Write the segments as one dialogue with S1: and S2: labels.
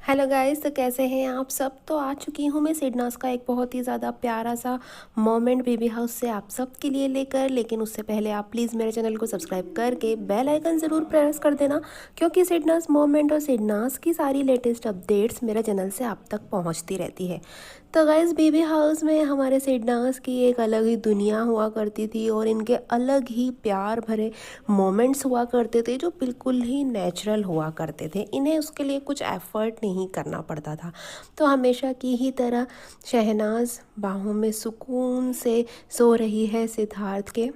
S1: Hello guys, तो कैसे हैं आप सब। तो आ चुकी हूँ मैं सिडनास का एक बहुत ही ज़्यादा प्यारा सा मोमेंट बेबी हाउस से आप सब के लिए लेकर। लेकिन उससे पहले आप प्लीज़ मेरे चैनल को सब्सक्राइब करके बेल आइकन ज़रूर प्रेस कर देना, क्योंकि सिडनास मोमेंट और सिडनास की सारी लेटेस्ट अपडेट्स मेरे चैनल से आप तक पहुँचती रहती है। तो गाइस, बेबी हाउस में हमारे सिडनास की एक अलग ही दुनिया हुआ करती थी और इनके अलग ही प्यार भरे मोमेंट्स हुआ करते थे जो बिल्कुल ही नेचुरल हुआ करते थे। इन्हें उसके लिए कुछ एफ़र्ट नहीं करना पड़ता था। तो हमेशा की ही तरह शहनाज बाहों में सुकून से सो रही है सिद्धार्थ के,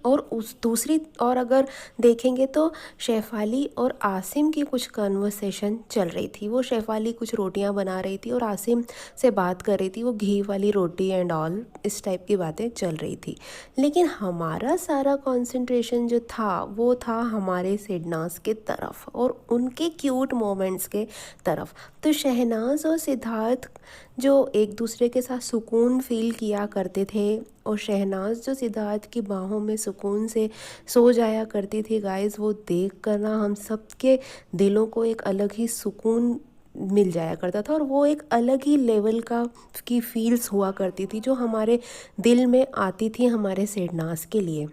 S1: और उस दूसरी और अगर देखेंगे तो शेफाली और आसिम की कुछ कन्वर्सेशन चल रही थी। वो शेफाली कुछ रोटियां बना रही थी और आसिम से बात कर रही थी, वो घी वाली रोटी एंड ऑल इस टाइप की बातें चल रही थी। लेकिन हमारा सारा कंसंट्रेशन जो था वो था हमारे सिडनास के तरफ और उनके क्यूट मोमेंट्स के तरफ। तो शहनाज और सिद्धार्थ जो एक दूसरे के साथ सुकून फील किया करते थे और शहनाज जो सिद्धार्थ की बाहों में सुकून से सो जाया करती थी गाइस, वो देख कर ना हम सब के दिलों को एक अलग ही सुकून मिल जाया करता था और वो एक अलग ही लेवल की फील्स हुआ करती थी जो हमारे दिल में आती थी हमारे शहनाज के लिए।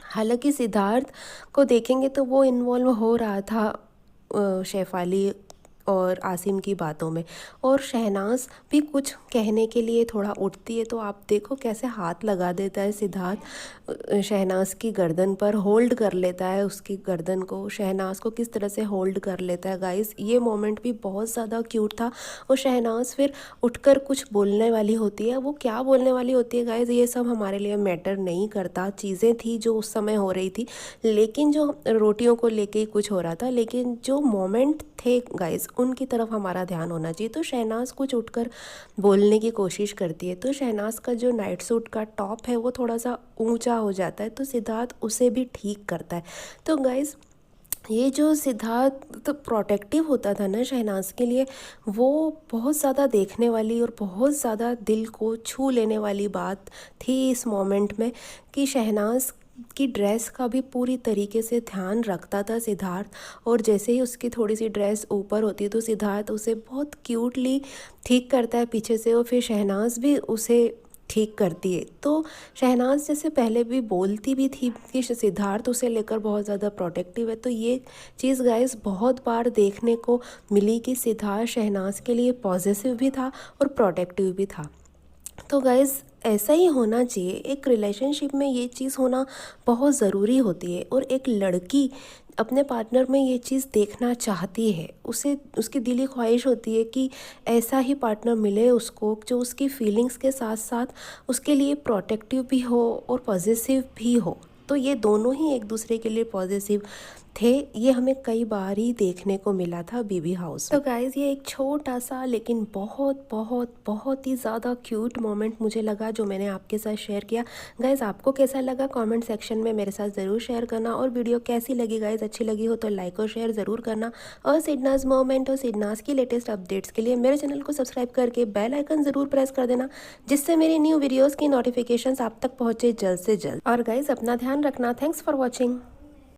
S1: हालांकि सिद्धार्थ को देखेंगे तो वो इन्वॉल्व हो रहा था शेफाली और आसिम की बातों में, और शहनाज भी कुछ कहने के लिए थोड़ा उठती है तो आप देखो कैसे हाथ लगा देता है सिद्धार्थ शहनाज की गर्दन पर, होल्ड कर लेता है उसकी गर्दन को। शहनाज को किस तरह से होल्ड कर लेता है गाइस, ये मोमेंट भी बहुत ज़्यादा क्यूट था। और शहनाज फिर उठकर कुछ बोलने वाली होती है, वो क्या बोलने वाली होती है गाइस ये सब हमारे लिए मैटर नहीं करता। चीज़ें थी जो उस समय हो रही थी, लेकिन जो रोटियों को लेके ही कुछ हो रहा था, लेकिन जो मोमेंट थे गाइस उनकी तरफ हमारा ध्यान होना चाहिए। तो शहनाज कुछ उठकर बोलने की कोशिश करती है, तो शहनाज का जो नाइट सूट का टॉप है वो थोड़ा सा ऊंचा हो जाता है, तो सिद्धार्थ उसे भी ठीक करता है। तो गाइस, ये जो सिद्धार्थ तो प्रोटेक्टिव होता था ना शहनाज के लिए, वो बहुत ज़्यादा देखने वाली और बहुत ज़्यादा दिल को छू लेने वाली बात थी इस मोमेंट में, कि शहनाज की ड्रेस का भी पूरी तरीके से ध्यान रखता था सिद्धार्थ। और जैसे ही उसकी थोड़ी सी ड्रेस ऊपर होती है तो सिद्धार्थ उसे बहुत क्यूटली ठीक करता है पीछे से, और फिर शहनाज भी उसे ठीक करती है। तो शहनाज जैसे पहले भी बोलती भी थी कि सिद्धार्थ उसे लेकर बहुत ज़्यादा प्रोटेक्टिव है, तो ये चीज़ गाइस बहुत बार देखने को मिली कि सिद्धार्थ शहनाज के लिए पॉजिटिव भी था और प्रोटेक्टिव भी था। तो गाइज़, ऐसा ही होना चाहिए। एक रिलेशनशिप में ये चीज़ होना बहुत ज़रूरी होती है, और एक लड़की अपने पार्टनर में ये चीज़ देखना चाहती है, उसे उसकी दिली ख्वाहिश होती है कि ऐसा ही पार्टनर मिले उसको जो उसकी फीलिंग्स के साथ साथ उसके लिए प्रोटेक्टिव भी हो और पॉजिटिव भी हो। तो ये दोनों ही एक दूसरे के लिए पॉजिटिव थे। ये हमें कई बार ही देखने को मिला था बेबी हाउस में। तो गाइज़, ये एक छोटा सा लेकिन बहुत बहुत बहुत ही ज़्यादा क्यूट मोमेंट मुझे लगा जो मैंने आपके साथ शेयर किया। गाइज़, आपको कैसा लगा कमेंट सेक्शन में मेरे साथ ज़रूर शेयर करना, और वीडियो कैसी लगी गाइज़, अच्छी लगी हो तो लाइक और शेयर ज़रूर करना। और सिडनास मोमेंट और सिडनास की लेटेस्ट अपडेट्स के लिए मेरे चैनल को सब्सक्राइब करके बेल आइकन ज़रूर प्रेस कर देना, जिससे मेरी न्यू वीडियोज़ की नोटिफिकेशन आप तक पहुँचे जल्द से जल्द। और गाइज़, अपना ध्यान रखना। Thanks for watching.